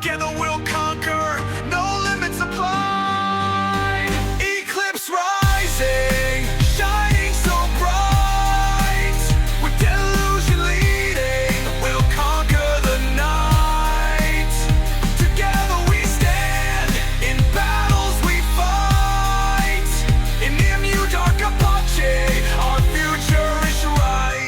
Together we'll conquer, no limits apply. Eclipse rising, shining so bright. With delusion leading, we'll conquer the night. Together we stand, in battles we fight. In Imu dark Epoch, our future is right.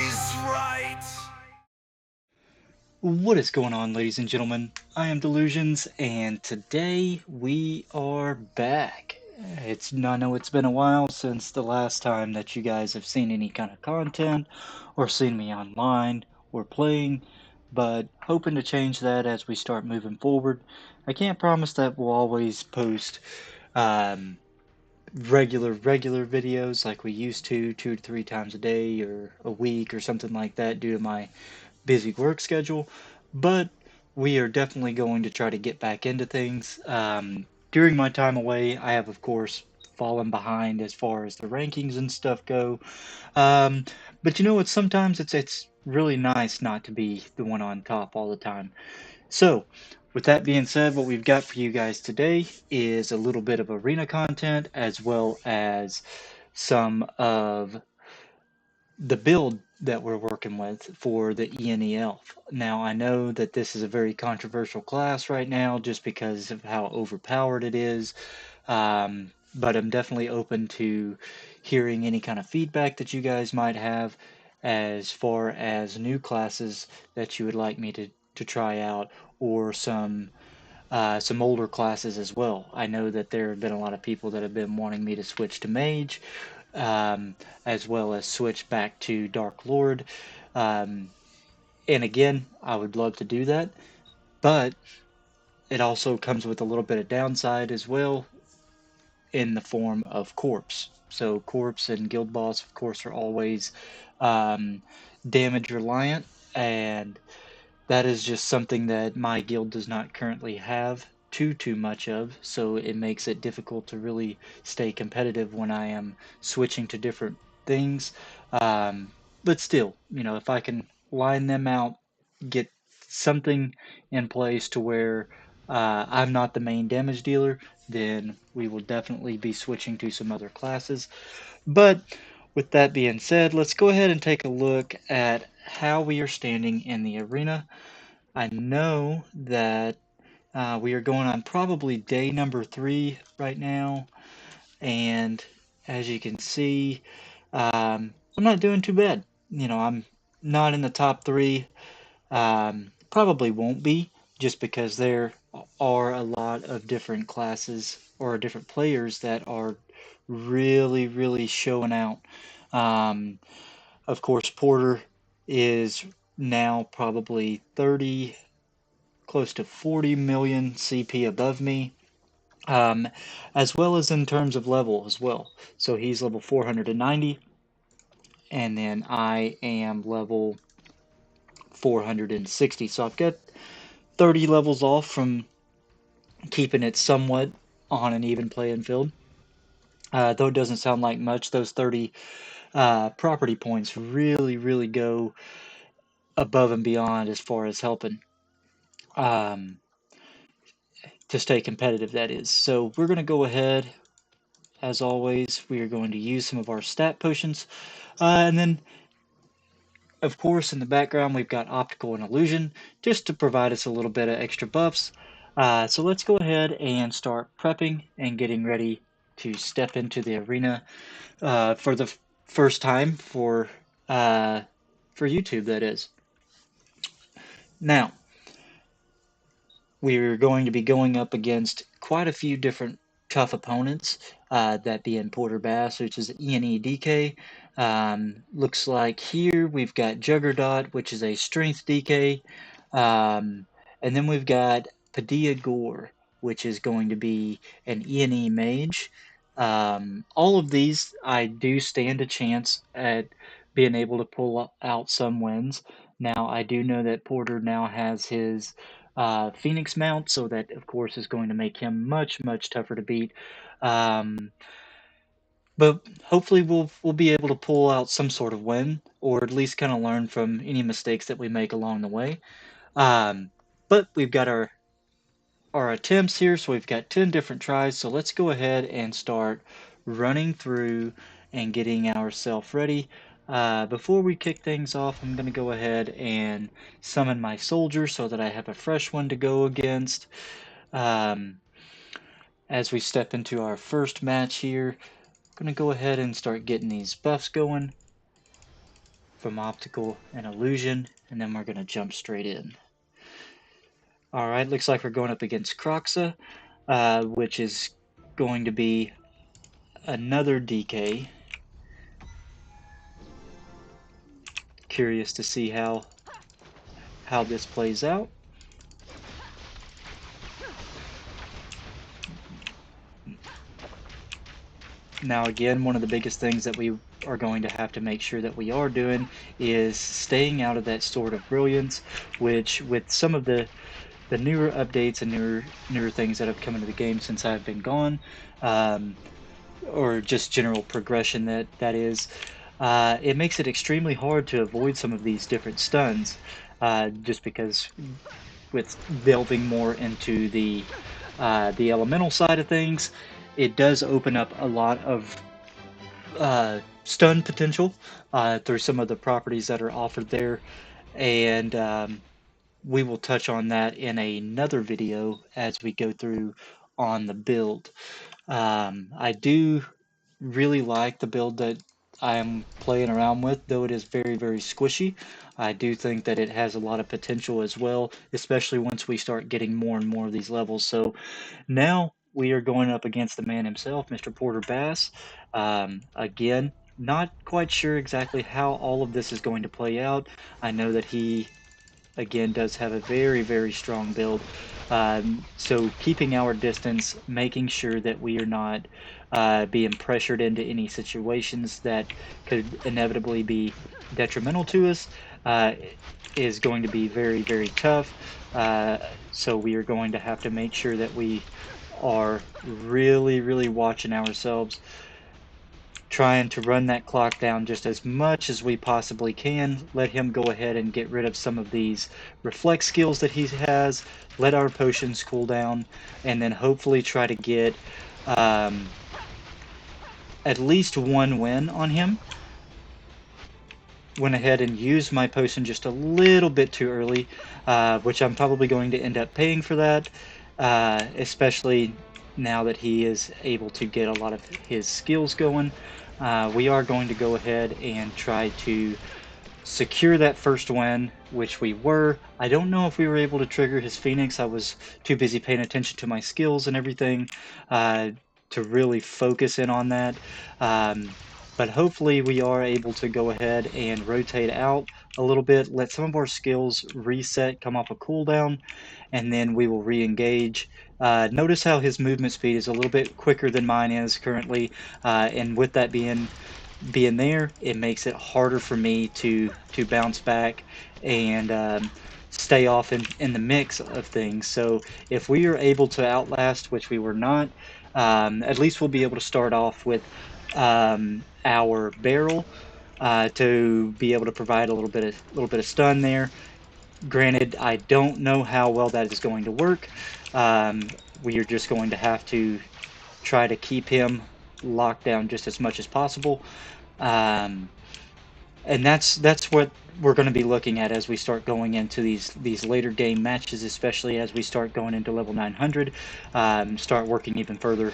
What is going on, ladies and gentlemen? I am Delusions, and today we are back. I know it's been a while since the last time that you guys have seen any kind of content or seen me online or playing, but hoping to change that as we start moving forward. I can't promise that we'll always post um, regular videos like we used to, 2 to 3 times a day or a week or something like that due to my busy work schedule, but we are definitely going to try to get back into things. During my time away, I have, of course, fallen behind as far as the rankings and stuff go. Um, but you know what? Sometimes it's really nice not to be the one on top all the time. So, with that being said, what we've got for you guys today is a little bit of arena content as well as some of the build that we're working with for the ENE Elf. Now, I know that this is a very controversial class right now just because of how overpowered it is, but I'm definitely open to hearing any kind of feedback that you guys might have as far as new classes that you would like me to try out or some older classes as well. I know that there have been a lot of people that have been wanting me to switch to Mage, as well as switch back to Dark Lord. Um, and again, I would love to do that, but it also comes with a little bit of downside as well in the form of Corpse. So Corpse and Guild Boss, of course, are always um, damage reliant, and that is just something that my guild does not currently have too much of, so it makes it difficult to really stay competitive when I am switching to different things. But still, if I can line them out, get something in place to where I'm not the main damage dealer, then we will definitely be switching to some other classes. But with that being said, let's go ahead and take a look at how we are standing in the arena. I know that we are going on probably day number 3 right now, and as you can see, I'm not doing too bad. I'm not in the top 3. Probably won't be, just because there are a lot of different classes or different players that are really showing out. Um, of course, Porter is now probably 30, close to 40 million CP above me, um, as well as in terms of level as well. So he's level 490, and then I am level 460. So I've got 30 levels off from keeping it somewhat on an even playing field. Though it doesn't sound like much, those 30 property points really go above and beyond as far as helping. To stay competitive, that is. So we're going to go ahead, as always, we are going to use some of our stat potions. And then, of course, in the background, we've got optical and illusion, just to provide us a little bit of extra buffs. So let's go ahead and start prepping and getting ready to step into the arena for the first time for YouTube, that is. Now, we're going to be going up against quite a few different tough opponents, that being Porter Bass, which is ENE DK. Looks like here we've got Juggernaut, which is a strength DK. And then we've got Padilla Gore, which is going to be an ENE mage. All of these, I do stand a chance at being able to pull out some wins. Now, I do know that Porter now has his Phoenix mount, so that, of course, is going to make him much tougher to beat. Um, but hopefully we'll be able to pull out some sort of win, or at least kind of learn from any mistakes that we make along the way. But we've got our our attempts here. So we've got 10 different tries. So let's go ahead and start running through and getting ourselves ready. Before we kick things off, I'm going to go ahead and summon my soldier so that I have a fresh one to go against. As we step into our first match here, I'm going to go ahead and start getting these buffs going from optical and illusion, and then we're going to jump straight in. Alright, looks like we're going up against Croxa, which is going to be another DK. Curious to see how this plays out. Now again, one of the biggest things that we are going to have to make sure that we are doing is staying out of that Sword of Brilliance, which with some of the newer updates and newer things that have come into the game since I've been gone, or just general progression that is, it makes it extremely hard to avoid some of these different stuns, just because with delving more into the elemental side of things, it does open up a lot of stun potential through some of the properties that are offered there, and we will touch on that in another video as we go through on the build. I do really like the build that I am playing around with, though it is very, very squishy. I do think that it has a lot of potential as well, especially once we start getting more and more of these levels. So now we are going up against the man himself, Mr. Porter Bass. Again, not quite sure exactly how all of this is going to play out. I know that he again does have a very, very strong build. So keeping our distance, making sure that we are not being pressured into any situations that could inevitably be detrimental to us is going to be very, very tough. So we are going to have to make sure that we are really, really watching ourselves, trying to run that clock down just as much as we possibly can, let him go ahead and get rid of some of these reflect skills that he has, let our potions cool down, and then hopefully try to get at least one win on him. Went ahead and used my potion just a little bit too early, which I'm probably going to end up paying for that, especially now that he is able to get a lot of his skills going. We are going to go ahead and try to secure that first win, which we were. I don't know if we were able to trigger his Phoenix. I was too busy paying attention to my skills and everything to really focus in on that. But hopefully we are able to go ahead and rotate out a little bit, let some of our skills reset, come off a cooldown, and then we will re-engage. Notice how his movement speed is a little bit quicker than mine is currently, and with that being there, it makes it harder for me to bounce back and stay off in the mix of things. So if we are able to outlast, which we were not, at least we'll be able to start off with our barrel to be able to provide a little bit of stun there. Granted, I don't know how well that is going to work. We are just going to have to try to keep him locked down just as much as possible. And that's what we're going to be looking at as we start going into these later game matches, especially as we start going into level 900, start working even further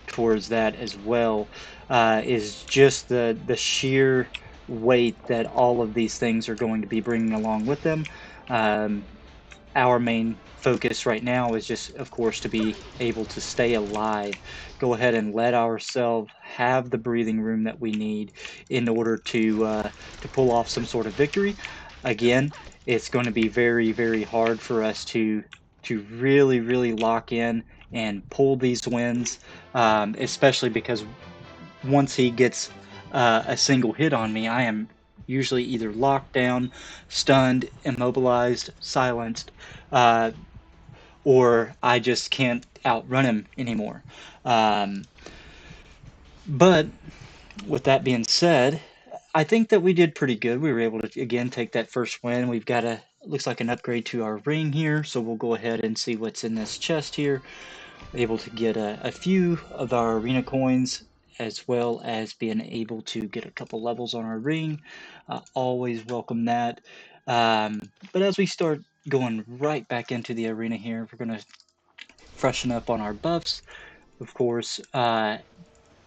towards that as well, is just the sheer weight that all of these things are going to be bringing along with them. Our main focus right now is just, of course, to be able to stay alive. Go ahead and let ourselves have the breathing room that we need in order to pull off some sort of victory. Again, it's going to be very, very hard for us to really, really lock in and pull these wins, especially because once he gets a single hit on me, I am usually either locked down, stunned, immobilized, silenced, or I just can't outrun him anymore. But with that being said, I think that we did pretty good. We were able to again take that first win. We've got looks like an upgrade to our ring here, so we'll go ahead and see what's in this chest here. Able to get a few of our arena coins, as well as being able to get a couple levels on our ring. Always welcome that. But as we start going right back into the arena here, we're going to freshen up on our buffs. Of course,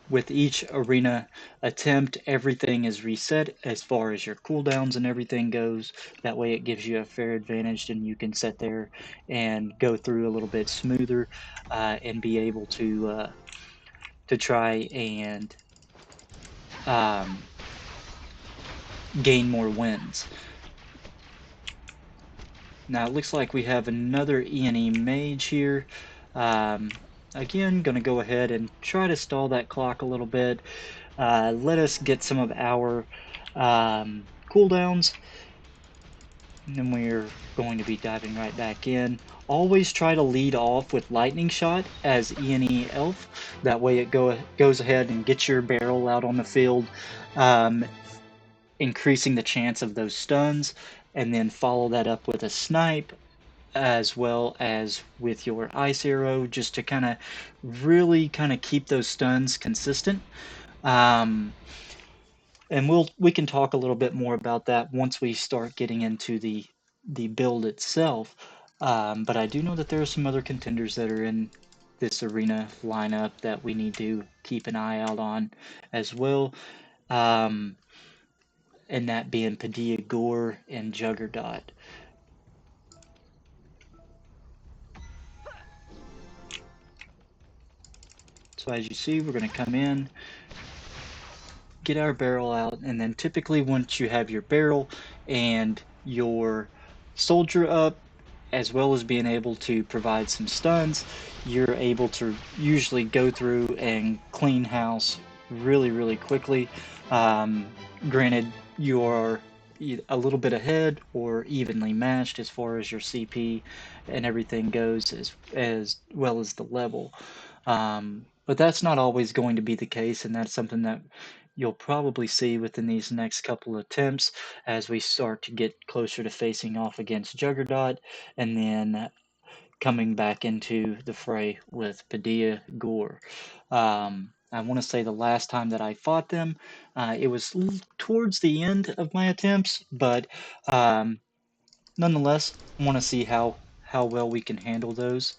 with each arena attempt, everything is reset as far as your cooldowns and everything goes. That way it gives you a fair advantage, and you can sit there and go through a little bit smoother, and be able to try and gain more wins. Now it looks like we have another ENE mage here. Again, going to go ahead and try to stall that clock a little bit. Let us get some of our cooldowns, and then we're going to be diving right back in. Always try to lead off with Lightning Shot as ENE Elf. That way it goes ahead and gets your barrel out on the field, increasing the chance of those stuns, and then follow that up with a snipe, as well as with your ice arrow, just to kind of really keep those stuns consistent. And we can talk a little bit more about that once we start getting into the build itself. But I do know that there are some other contenders that are in this arena lineup that we need to keep an eye out on as well. And that being Padilla Gore and Juggernaut. So as you see, we're going to come in, get our barrel out, and then typically once you have your barrel and your soldier up, as well as being able to provide some stuns, you're able to usually go through and clean house really quickly. Granted, you are a little bit ahead or evenly matched as far as your CP and everything goes, as well as the level. But that's not always going to be the case, and that's something that you'll probably see within these next couple of attempts as we start to get closer to facing off against Juggernaut, and then coming back into the fray with Padilla Gore. I want to say the last time that I fought them, it was towards the end of my attempts, but nonetheless, I want to see how well we can handle those.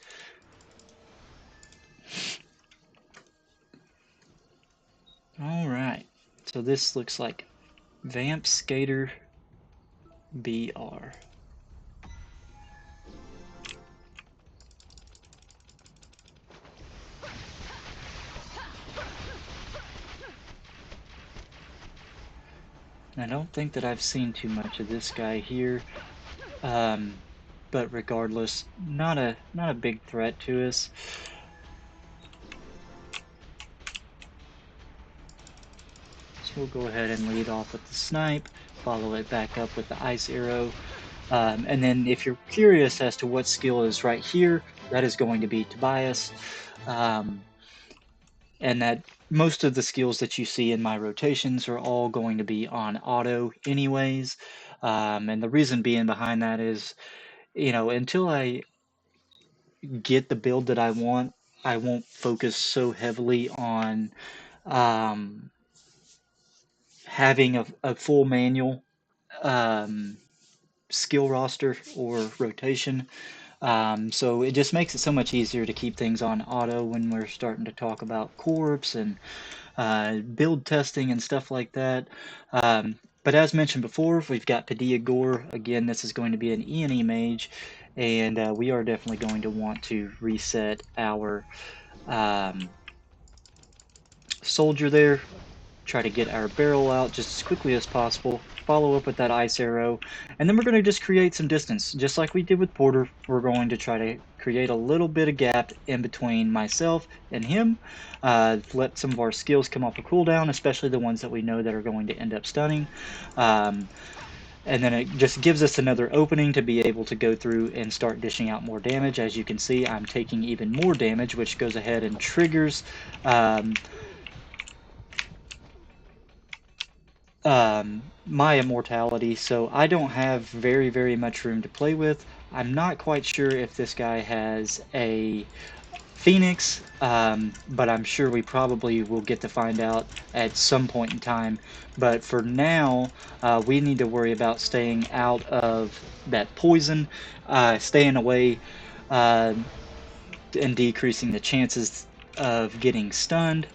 All right, so this looks like Vamp Skater BR. I don't think that I've seen too much of this guy here, but regardless, not a big threat to us. So we'll go ahead and lead off with the snipe, follow it back up with the ice arrow, and then if you're curious as to what skill is right here, that is going to be Tobias, and that most of the skills that you see in my rotations are all going to be on auto anyways. And the reason being behind that is, until I get the build that I want, I won't focus so heavily on having a full manual skill roster or rotation. So it just makes it so much easier to keep things on auto when we're starting to talk about corps and build testing and stuff like that. But as mentioned before, we've got Padilla Gore. Again, this is going to be an ENE mage, and we are definitely going to want to reset our soldier there. Try to get our barrel out just as quickly as possible, follow up with that ice arrow, and then we're going to just create some distance. Just like we did with Porter, we're going to try to create a little bit of gap in between myself and him, let some of our skills come off a cooldown, especially the ones that we know that are going to end up stunning. And then it just gives us another opening to be able to go through and start dishing out more damage. As you can see, I'm taking even more damage, which goes ahead and triggers my immortality, so I don't have very much room to play with. I'm not quite sure if this guy has a Phoenix, but I'm sure we probably will get to find out at some point in time. But for now, we need to worry about staying out of that poison, staying away, uh, and decreasing the chances of getting stunned.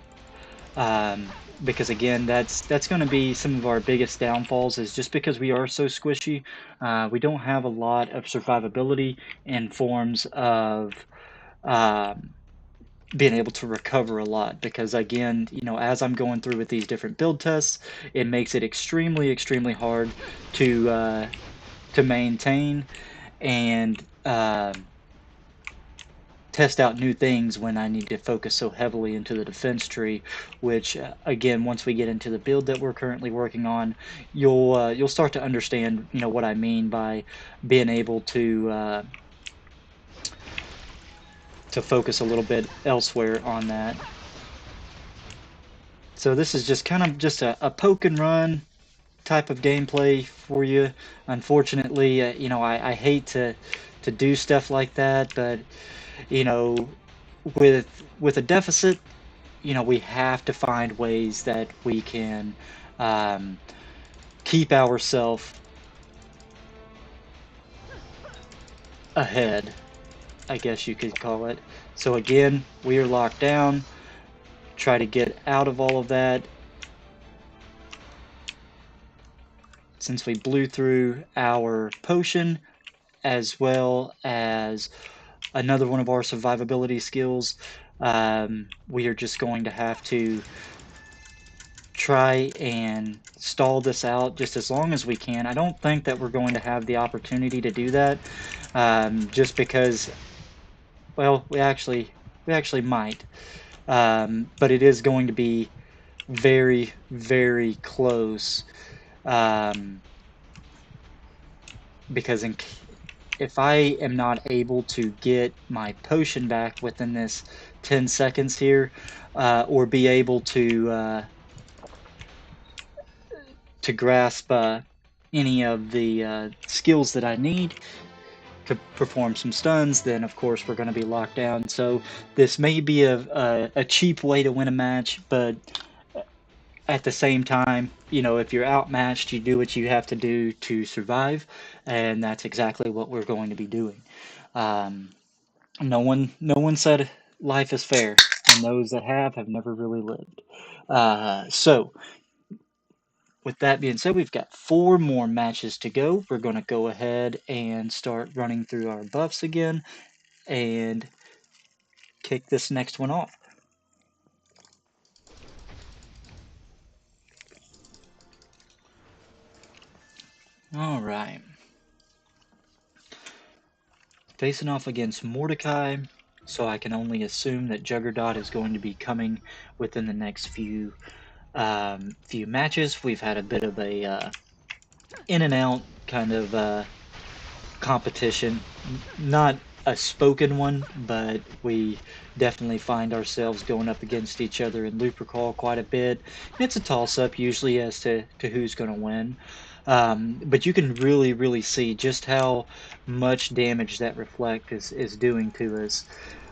Um, because again, that's going to be some of our biggest downfalls. Is just because we are so squishy, we don't have a lot of survivability in forms of um, being able to recover a lot. Because again, as I'm going through with these different build tests, it makes it extremely hard to maintain and test out new things when I need to focus so heavily into the defense tree, which again, once we get into the build that we're currently working on, you'll start to understand what I mean by being able to focus a little bit elsewhere on that. So this is just kind of just a poke and run type of gameplay for you. Unfortunately, I hate to do stuff like that, but you know, with a deficit, we have to find ways that we can um, keep ourselves ahead, I guess you could call it. So again, we are locked down. Try to get out of all of that. Since we blew through our potion, as well as another one of our survivability skills, we are just going to have to try and stall this out just as long as we can. I don't think that we're going to have the opportunity to do that, just because, well, we actually might, but it is going to be very close, um, because if I am not able to get my potion back within this 10 seconds here, or be able to grasp any of the skills that I need to perform some stuns, then of course we're going to be locked down. So this may be a cheap way to win a match, but at the same time, if you're outmatched, you do what you have to do to survive, and that's exactly what we're going to be doing. Um, no one said life is fair, and those that have never really lived. So with that being said, we've got 4 more matches to go. We're going to go ahead and start running through our buffs again and kick this next one off. All right. Facing off against Mordecai, so I can only assume that Juggernaut is going to be coming within the next few matches. We've had a bit of a in and out kind of competition. Not a spoken one, but we definitely find ourselves going up against each other in loop recall quite a bit. It's a toss up usually as to who's going to win. But you can really see just how much damage that reflect is doing to us.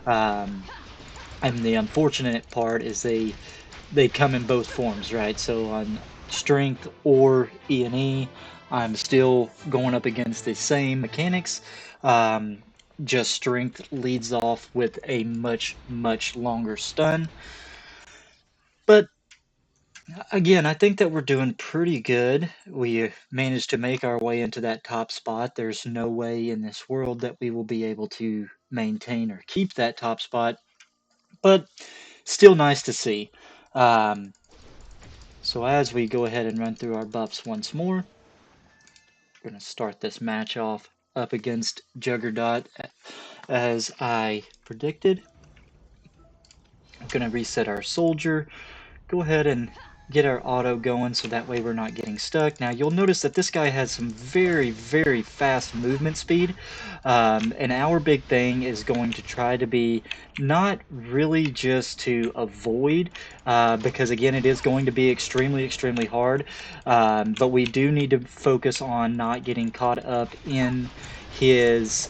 Um, and the unfortunate part is they come in both forms, right? So on strength or ENE, I'm still going up against the same mechanics. Um, just strength leads off with a much longer stun. But again, I think that we're doing pretty good. We managed to make our way into that top spot. There's no way in this world that we will be able to maintain or keep that top spot, but still nice to see. Um, So as we go ahead and run through our buffs once more, we're going to start this match off up against Juggernaut as I predicted. I'm going to reset our soldier. Go ahead and get our auto going so that way we're not getting stuck. Now you'll notice that this guy has some very, very fast movement speed, and our big thing is going to try to be not really just to avoid, because again it is going to be extremely, extremely hard, but we do need to focus on not getting caught up in his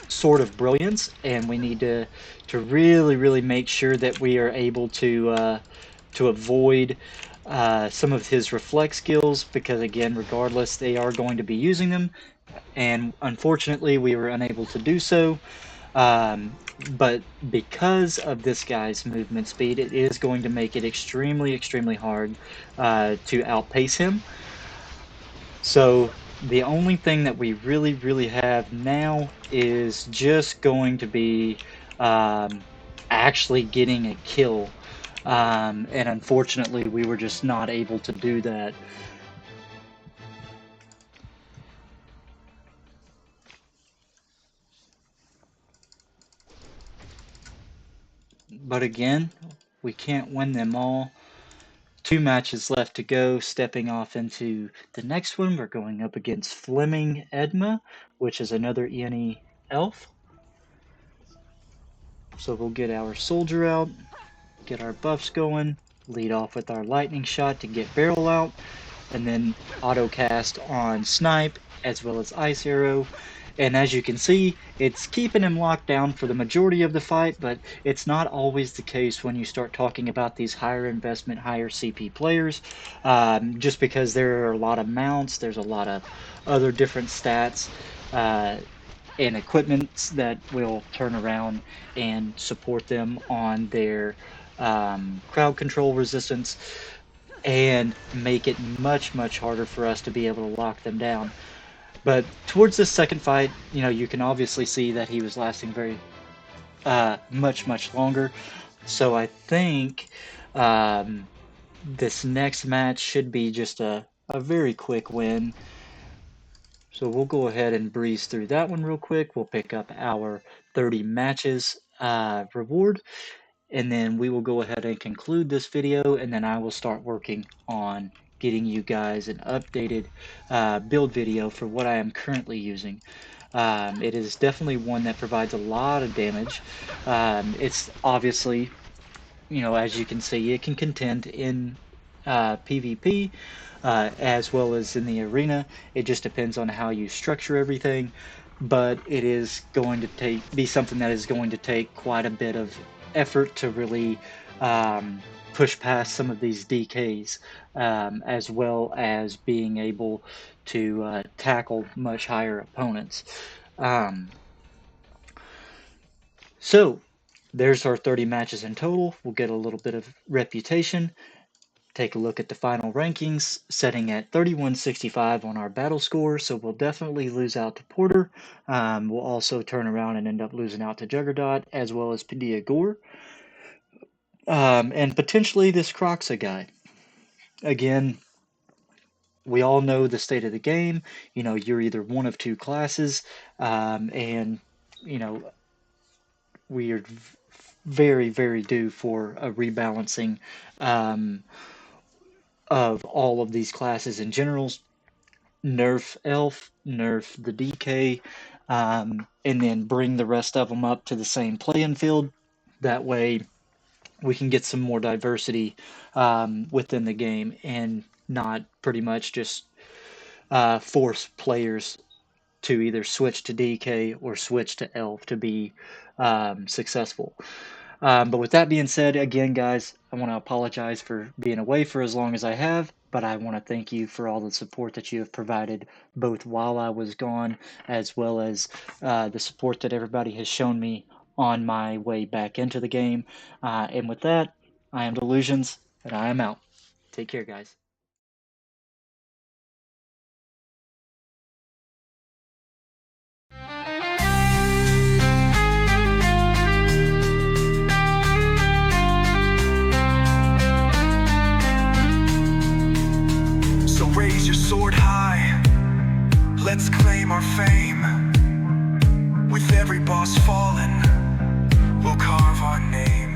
sort of brilliance, and we need to really, really make sure that we are able to avoid some of his reflex skills, because again, regardless, they are going to be using them, and unfortunately we were unable to do so. But because of this guy's movement speed, it is going to make it extremely, extremely hard to outpace him. So the only thing that we really, really have now is just going to be actually getting a kill. And unfortunately, we were just not able to do that. But again, we can't win them all. 2 matches left to go. Stepping off into the next one, we're going up against Fleming Edma, which is another ENE elf. So we'll get our soldier out, get our buffs going, lead off with our lightning shot to get barrel out, and then auto cast on snipe as well as ice arrow. And as you can see, it's keeping him locked down for the majority of the fight, but it's not always the case when you start talking about these higher investment, higher CP players, just because there are a lot of mounts, there's a lot of other different stats and equipment that will turn around and support them on their crowd control resistance, and make it much, much harder for us to be able to lock them down. But towards this second fight, you know, you can obviously see that he was lasting very much, much longer. So I think this next match should be just a very quick win. So we'll go ahead and breeze through that one real quick. We'll pick up our 30 matches reward, and then we will go ahead and conclude this video, and then I will start working on getting you guys an updated build video for what I am currently using. It is definitely one that provides a lot of damage. It's obviously, you know, as you can see, it can contend in PvP as well as in the arena. It just depends on how you structure everything, but it is going to be something that is going to take quite a bit of effort to really push past some of these DKs, as well as being able to tackle much higher opponents. So there's our 30 matches in total. We'll get a little bit of reputation. Take a look at the final rankings, setting at 3165 on our battle score, so we'll definitely lose out to Porter. We'll also turn around and end up losing out to Juggernaut, as well as Padilla Gore, and potentially this Croxa guy. Again, we all know the state of the game. You know, you're either one of two classes, and, you know, we are very, very due for a rebalancing of all of these classes in general. Nerf Elf, nerf the DK, and then bring the rest of them up to the same playing field. That way we can get some more diversity within the game, and not pretty much just force players to either switch to DK or switch to Elf to be successful. But with that being said, again, guys, I want to apologize for being away for as long as I have, but I want to thank you for all the support that you have provided, both while I was gone, as well as the support that everybody has shown me on my way back into the game. And with that, I am Delusions, and I am out. Take care, guys. So raise your sword high, let's claim our fame. With every boss fallen, we'll carve our name.